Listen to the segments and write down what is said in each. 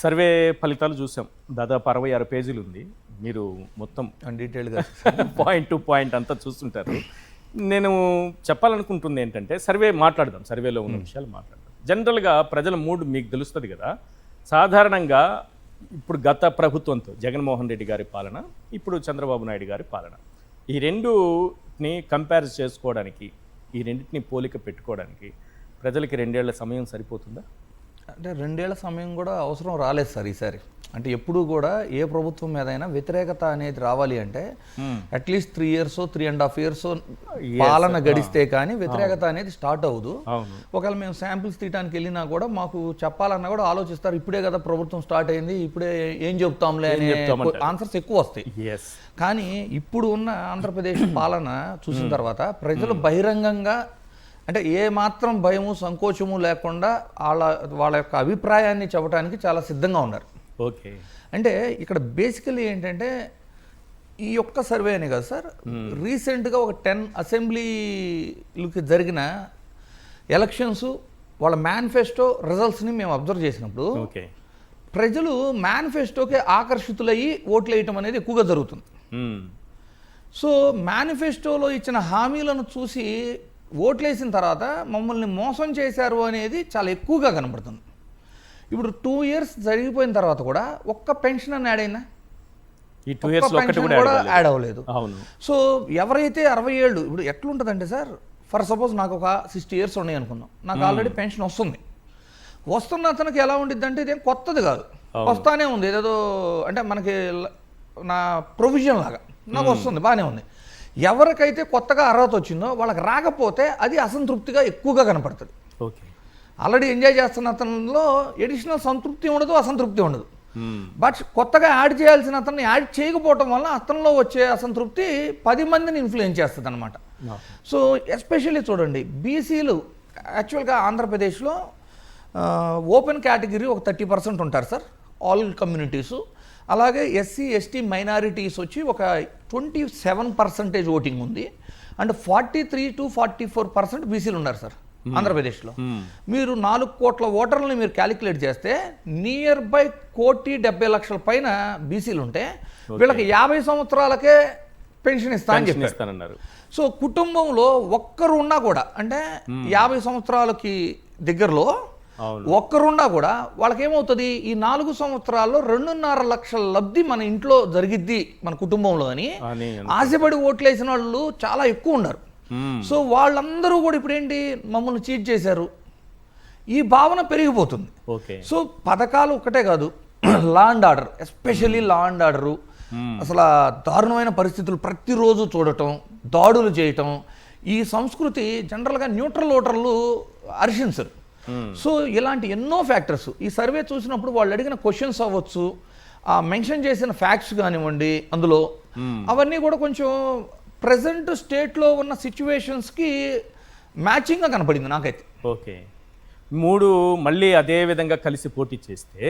Survey ఫలితాలు చూసాం. దాదాపు 66 పేజీలు ఉంది. మీరు మొత్తం డీటెయిల్గా పాయింట్ టు పాయింట్ అంతా చూస్తుంటారు. నేను చెప్పాలనుకుంటుంది ఏంటంటే మాట్లాడదాం, సర్వేలో ఉన్న విషయాలు మాట్లాడదాం. జనరల్గా ప్రజల మూడ్ మీకు తెలుస్తుంది కదా. సాధారణంగా ఇప్పుడు గత ప్రభుత్వంతో జగన్మోహన్ రెడ్డి గారి పాలన, ఇప్పుడు చంద్రబాబు నాయుడు గారి పాలన, ఈ రెండుని కంపేర్ చేసుకోవడానికి, ఈ రెండింటిని పోలిక పెట్టుకోవడానికి ప్రజలకి 2 ఏళ్ల సమయం సరిపోతుందా? అంటే 2 ఏళ్ల సమయం కూడా అవసరం రాలేదు సార్ ఈసారి. అంటే ఎప్పుడు కూడా ఏ ప్రభుత్వం మీదైనా వ్యతిరేకత అనేది రావాలి అంటే అట్లీస్ట్ 3 years 3.5 years పాలన గడిస్తే కానీ వ్యతిరేకత అనేది స్టార్ట్ అవ్వదు. ఒకవేళ మేము శాంపిల్స్ తీయడానికి వెళ్ళినా కూడా మాకు చెప్పాలన్నా కూడా ఆలోచిస్తారు, ఇప్పుడే కదా ప్రభుత్వం స్టార్ట్ అయింది, ఇప్పుడే ఏం చెప్తాంలే అనే ఆన్సర్స్ ఎక్కువ వస్తాయి. కానీ ఇప్పుడు ఉన్న ఆంధ్రప్రదేశ్ పాలన చూసిన తర్వాత ప్రజలు బహిరంగంగా అంటే ఏ మాత్రం భయము సంకోచము లేకుండా వాళ్ళ యొక్క అభిప్రాయాన్ని చెప్పడానికి చాలా సిద్ధంగా ఉన్నారు. ఓకే, అంటే ఇక్కడ బేసికలీ ఏంటంటే ఈ ఒక్క సర్వే అని కదా సార్, రీసెంట్గా ఒక 10 అసెంబ్లీలకి జరిగిన ఎలక్షన్స్ వాళ్ళ మేనిఫెస్టో రిజల్ట్స్ని మేము అబ్జర్వ్ చేసినప్పుడు ప్రజలు మేనిఫెస్టోకి ఆకర్షితులయ్యి ఓట్లు వేయటం అనేది ఎక్కువగా జరుగుతుంది. సో మేనిఫెస్టోలో ఇచ్చిన హామీలను చూసి ఓట్లేసిన తర్వాత మమ్మల్ని మోసం చేశారు అనేది చాలా ఎక్కువగా కనబడుతుంది. ఇప్పుడు 2 years జరిగిపోయిన తర్వాత కూడా ఒక్క పెన్షన్ అని యాడ్ అయినా ఈ 2 years కూడా యాడ్ అవ్వలేదు. సో ఎవరైతే 60 ఏళ్ళు ఇప్పుడు ఎట్లుంటుందంటే సార్, ఫర్ సపోజ్ నాకు ఒక 60 years ఉన్నాయి అనుకుందాం, నాకు ఆల్రెడీ పెన్షన్ వస్తున్న అతనికి ఎలా ఉండిద్ది అంటే ఇదేం కొత్తది కాదు, వస్తానే ఉంది, ఏదో అంటే మనకి నా ప్రొవిజన్ లాగా నాకు వస్తుంది, బాగానే ఉంది. ఎవరికైతే కొత్తగా అర్హత వచ్చిందో వాళ్ళకి రాకపోతే అది అసంతృప్తిగా ఎక్కువగా కనపడుతుంది. ఆల్రెడీ ఎంజాయ్ చేస్తున్న అతనిలో ఎడిషనల్ సంతృప్తి ఉండదు, అసంతృప్తి ఉండదు. బట్ కొత్తగా యాడ్ చేయాల్సిన అతన్ని యాడ్ చేయకపోవటం వల్ల అతనిలో వచ్చే అసంతృప్తి 10 మందిని ఇన్ఫ్లుయెన్స్ చేస్తుంది అనమాట. సో ఎస్పెషల్లీ చూడండి, బీసీలు యాక్చువల్గా ఆంధ్రప్రదేశ్లో ఓపెన్ కేటగిరీ ఒక 30% ఉంటారు సార్, ఆల్ కమ్యూనిటీసు. అలాగే ఎస్సీ ఎస్టీ మైనారిటీస్ వచ్చి ఒక 27% ఓటింగ్ ఉంది. అండ్ 43 to 44% బీసీలు ఉన్నారు సార్ ఆంధ్రప్రదేశ్లో. మీరు 4 కోట్ల ఓటర్లని మీరు క్యాలిక్యులేట్ చేస్తే నియర్ బై 1,70,00,000 పైన బీసీలు ఉంటే వీళ్ళకి 50 సంవత్సరాలకే పెన్షన్ ఇస్తా అని చెప్పారు. సో కుటుంబంలో ఒక్కరు ఉన్నా కూడా అంటే 50 సంవత్సరాలకి దగ్గరలో ఒక్కరున్నా కూడా వాళ్ళకి ఏమవుతుంది, ఈ 4 సంవత్సరాల్లో 2.5 లక్షల లబ్ధి మన ఇంట్లో జరిగిద్ది మన కుటుంబంలో అని ఆశపడి ఓట్లేసిన వాళ్ళు చాలా ఎక్కువ ఉన్నారు. సో వాళ్ళందరూ కూడా ఇప్పుడు ఏంటి, మమ్మల్ని చీట్ చేశారు, ఈ భావన పెరిగిపోతుంది. సో పథకాలు ఒక్కటే కాదు, law and order, especially law and order అసలు దారుణమైన పరిస్థితులు ప్రతిరోజు చూడటం, దాడులు చేయటం, ఈ సంస్కృతి జనరల్గా న్యూట్రల్ ఓటర్లు హర్షించరు. సో ఇలాంటి ఎన్నో ఫ్యాక్టర్స్ ఈ సర్వే చూసినప్పుడు వాళ్ళు అడిగిన క్వశ్చన్స్ అవ్వచ్చు, ఆ మెన్షన్ చేసిన ఫ్యాక్ట్స్ కానివ్వండి, అందులో అవన్నీ కూడా కొంచెం ప్రజెంట్ స్టేట్లో ఉన్న సిచ్యువేషన్స్కి మ్యాచింగ్గా కనపడింది నాకైతే. ఓకే, 3 మళ్ళీ అదే విధంగా కలిసి పోటీ చేస్తే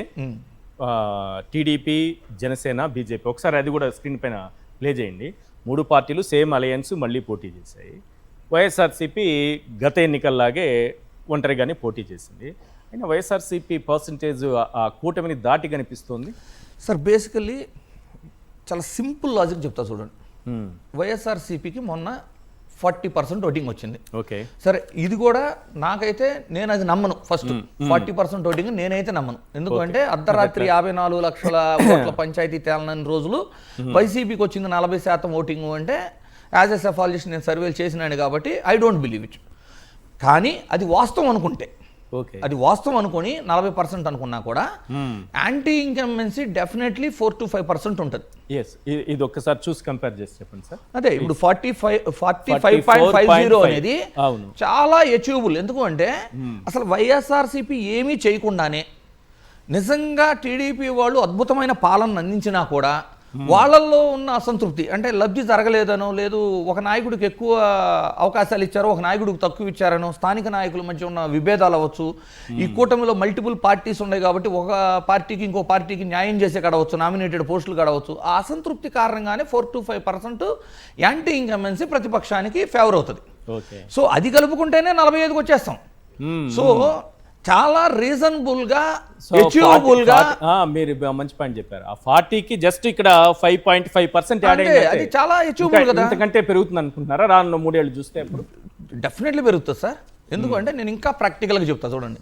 టీడీపీ, జనసేన, బీజేపీ, ఒకసారి అది కూడా స్క్రీన్ పైన ప్లే చేయండి. 3 పార్టీలు సేమ్ అలయన్స్ మళ్ళీ పోటీ చేశాయి. వైఎస్ఆర్సీపీ గత ఎన్నికల్లాగే ఒంటరిగానే పోటీ చేసింది. అయినా వైఎస్ఆర్సీపీ పర్సంటేజ్ ఆ కూటమిని దాటి కనిపిస్తోంది సార్. బేసికల్లీ చాలా సింపుల్ లాజిక్ చెప్తా చూడండి. వైఎస్ఆర్సీపీకి మొన్న 40% ఓటింగ్ వచ్చింది. ఓకే, సరే, ఇది కూడా నాకైతే నేను అది నమ్మను. ఫస్ట్ 40% ఓటింగ్ నేనైతే నమ్మను. ఎందుకంటే అర్ధరాత్రి 54 లక్షల ఓట్ల పంచాయతీ తేలనని రోజులు వైసీపీకి వచ్చింది 40% ఓటింగ్ అంటే యాజ్ ఎ సెఫాలజిస్ట్ నేను సర్వేలు చేసినాను కాబట్టి ఐ డోంట్ బిలీవ్ ఇట్. కానీ అది వాస్తవం అనుకుంటే, అది వాస్తవం అనుకొని 40% అనుకున్నా కూడా యాంటీ ఇన్కంబెన్సీ డెఫినెట్లీ 4 to 5% ఉంటుంది. ఇది ఒక్కసారి చూసి కంపేర్ చేసి చెప్పండి సార్. అదే ఇప్పుడు 45.50 అనేది చాలా అచీవబుల్. ఎందుకు అంటే అసలు వైఎస్ఆర్సీపీ ఏమీ చేయకుండానే నిజంగా టీడీపీ వాళ్ళు అద్భుతమైన పాలన అందించినా కూడా వాళ్ళల్లో ఉన్న అసంతృప్తి అంటే లబ్ధి జరగలేదనో, లేదు ఒక నాయకుడికి ఎక్కువ అవకాశాలు ఇచ్చారో ఒక నాయకుడికి తక్కువ ఇచ్చారనో, స్థానిక నాయకుల మధ్య ఉన్న విభేదాలు అవ్వచ్చు, ఈ కూటమిలో మల్టిపుల్ పార్టీస్ ఉన్నాయి కాబట్టి ఒక పార్టీకి ఇంకో పార్టీకి న్యాయం చేసే కాడవచ్చు, నామినేటెడ్ పోస్టులు కాడవచ్చు, ఆ అసంతృప్తి కారణంగానే 4 to 5% యాంటీ ఇన్కంబెన్సీ ప్రతిపక్షానికి ఫేవర్ అవుతుంది. సో అది కలుపుకుంటేనే 45కి వచ్చేస్తాం. సో చాలా రీజనబుల్గా So, అచీవబుల్గా, మీరు మంచి పాయింట్ చెప్పారు. ఆ 40కి జస్ట్ ఇక్కడ 5.5% యాడ్ అంటే అది చాలా అచీవబుల్ కదా. ఇంతకంటే పెరుగుతుంది అనుకుంటున్నారా రాను 3 ఏళ్ళు చూస్తే? అప్పుడు డెఫినెట్లీ పెరుగుతుంది సార్. ఎందుకంటే నేను ఇంకా ప్రాక్టికల్గా చెప్తా చూడండి.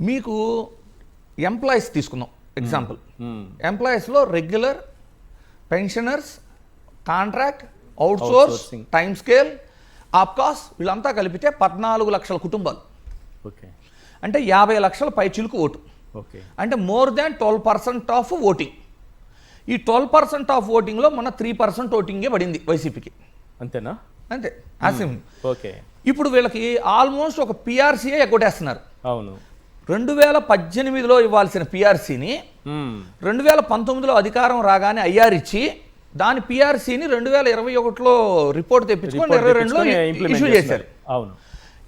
మీకు ఎంప్లాయీస్ తీసుకుందాం ఎగ్జాంపుల్. ఎంప్లాయీస్లో regular, pensioners, contract, outsource, time scale, ఆప్కాస్ వీళ్ళంతా కలిపితే 14 లక్షల కుటుంబాలు. ఓకే, అంటే 50 లక్షల పైచిలుకు ఓటు. ఓకే, అంటే మోర్ దాన్ 12% ఆఫ్ ఓటింగ్. ఈ 12% ఆఫ్ ఓటింగ్లో మన 3% ఓటింగే పడింది వైసీపీకి. అంతేనా? అంతే, ఆసిమ్. ఓకే, ఇప్పుడు వీళ్ళకి ఆల్మోస్ట్ ఒక పిఆర్సీఏ ఎగ్గొట్టేస్తున్నారు. అవును. 2018లో ఇవ్వాల్సిన పిఆర్సీని 2019లో అధికారం రాగానే ఐఆర్ ఇచ్చి దాని పిఆర్సీని 2021లో రిపోర్ట్ తెప్పించుకొని 22లో ఇష్యూ చేశారు. అవును.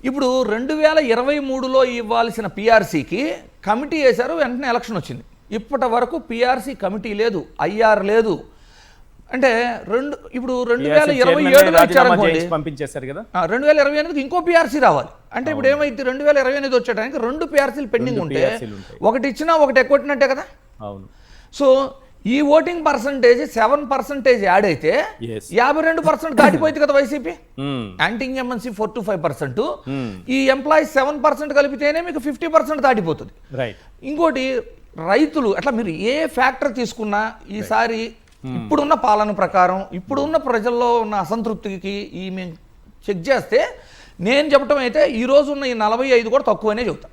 ఇప్పుడు 2023లో ఇవ్వాల్సిన పిఆర్సీకి కమిటీ వేశారు, వెంటనే ఎలక్షన్ వచ్చింది. ఇప్పటి వరకు పిఆర్సీ కమిటీ లేదు, ఐఆర్ లేదు. అంటే ఇప్పుడు 2027లో ఇచ్చారనుకోండి, పంపించేశారు కదా. 2028కి ఇంకో పిఆర్సీ రావాలి. అంటే ఇప్పుడు ఏమైంది, 2028 వచ్చేటానికి 2 పిఆర్సీలు పెండింగ్ ఉంటే ఒకటి ఇచ్చినా ఒకటి ఎక్కొట్టినట్టే కదా. అవును. సో ఈ ఓటింగ్ పర్సంటేజ్ 7% యాడ్ అయితే 52% దాటిపోయింది కదా వైసీపీ. యాంటీ ఇన్కంబెన్సీ 4 to 5%, ఈ ఎంప్లాయీస్ 7% కలిపితేనే మీకు 50% దాటిపోతుంది. ఇంకోటి రైతులు, అట్లా మీరు ఏ ఫ్యాక్టర్ తీసుకున్నా ఈసారి ఇప్పుడున్న పాలన ప్రకారం, ఇప్పుడున్న ప్రజల్లో ఉన్న అసంతృప్తికి ఈ మేము చెక్ చేస్తే నేను చెప్పటం అయితే ఈ రోజు ఉన్న ఈ 45 కూడా తక్కువనే చెబుతా.